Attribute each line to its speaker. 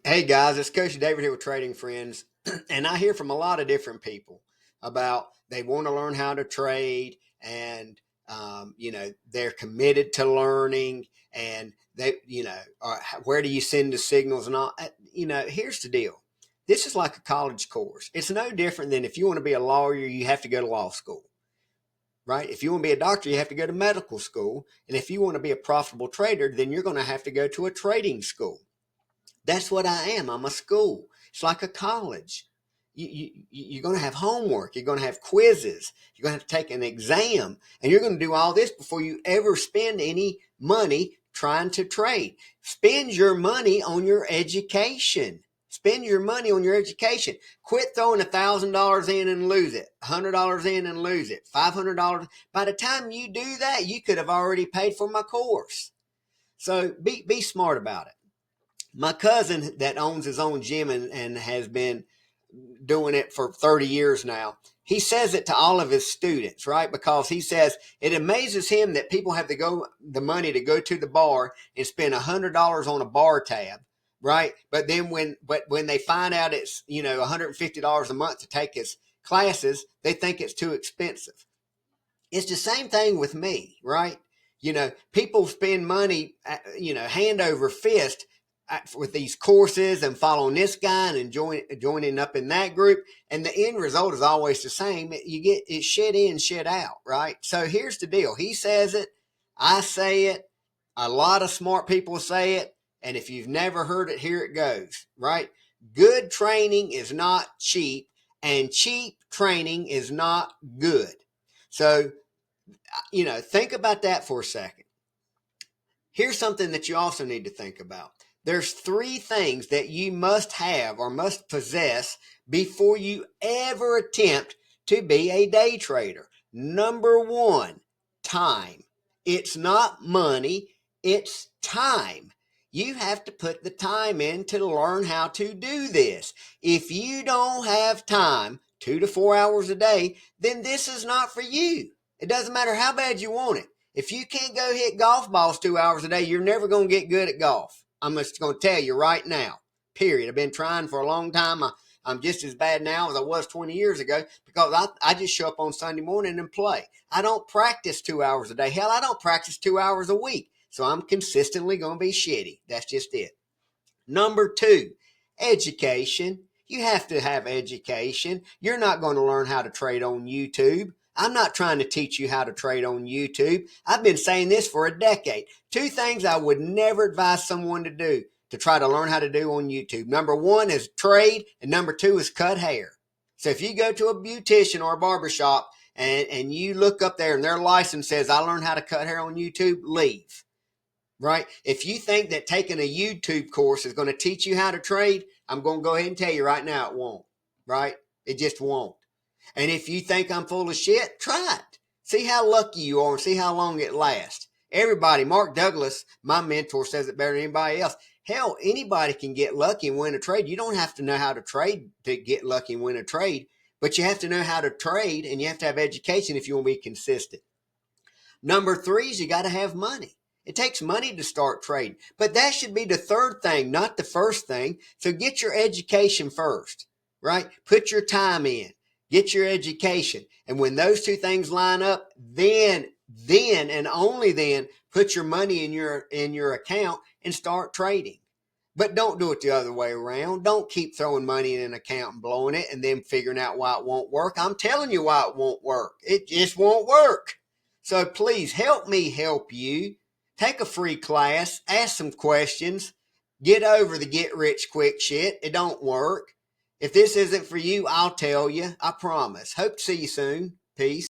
Speaker 1: Hey guys, it's Coach David here with Trading Friends, and I hear from a lot of different people about they want to learn how to trade, and they're committed to learning, and where do you send the signals and all? Here's the deal: this is like a college course. It's no different than if you want to be a lawyer, you have to go to law school, right? If you want to be a doctor, you have to go to medical school, and if you want to be a profitable trader, then you're going to have to go to a trading school. That's what I am. I'm a school. It's like a college. You're going to have homework. You're going to have quizzes. You're going to have to take an exam. And you're going to do all this before you ever spend any money trying to trade. Spend your money on your education. Spend your money on your education. Quit throwing $1,000 in and lose it, $100 in and lose it, $500. By the time you do that, you could have already paid for my course. So be smart about it. My cousin that owns his own gym and has been doing it for 30 years now, he says it to all of his students, right? Because he says it amazes him that people have the money to go to the bar and spend $100 on a bar tab, right? But then when they find out it's $150 a month to take his classes, they think it's too expensive. It's the same thing with me, right? People spend money, hand over fist with these courses and following this guy and joining up in that group. And the end result is always the same. You get it shit in, shit out, right? So here's the deal. He says it. I say it. A lot of smart people say it. And if you've never heard it, here it goes, right? Good training is not cheap, and cheap training is not good. So, think about that for a second. Here's something that you also need to think about. There's three things that you must have or must possess before you ever attempt to be a day trader. Number one, time. It's not money, it's time. You have to put the time in to learn how to do this. If you don't have time, 2 to 4 hours a day, then this is not for you. It doesn't matter how bad you want it. If you can't go hit golf balls 2 hours a day, you're never going to get good at golf. I'm just going to tell you right now, period. I've been trying for a long time. I'm just as bad now as I was 20 years ago because I just show up on Sunday morning and play. I don't practice 2 hours a day. Hell, I don't practice 2 hours a week. So I'm consistently going to be shitty. That's just it. Number two, education. You have to have education. You're not going to learn how to trade on YouTube. I'm not trying to teach you how to trade on YouTube. I've been saying this for a decade. Two things I would never advise someone to do to try to learn how to do on YouTube. Number one is trade, and number two is cut hair. So if you go to a beautician or a barbershop and you look up there and their license says, I learned how to cut hair on YouTube, leave. Right? If you think that taking a YouTube course is going to teach you how to trade, I'm going to go ahead and tell you right now it won't. Right? It just won't. And if you think I'm full of shit, try it. See how lucky you are and see how long it lasts. Everybody, Mark Douglas, my mentor, says it better than anybody else. Hell, anybody can get lucky and win a trade. You don't have to know how to trade to get lucky and win a trade, but you have to know how to trade and you have to have education if you want to be consistent. Number three is you got to have money. It takes money to start trading, but that should be the third thing, not the first thing. So get your education first, right? Put your time in. Get your education. And when those two things line up, then and only then put your money in your account and start trading. But don't do it the other way around. Don't keep throwing money in an account and blowing it and then figuring out why it won't work. I'm telling you why it won't work. It just won't work. So please help me help you. Take a free class, ask some questions, get over the get rich quick shit. It don't work. If this isn't for you, I'll tell you. I promise. Hope to see you soon. Peace.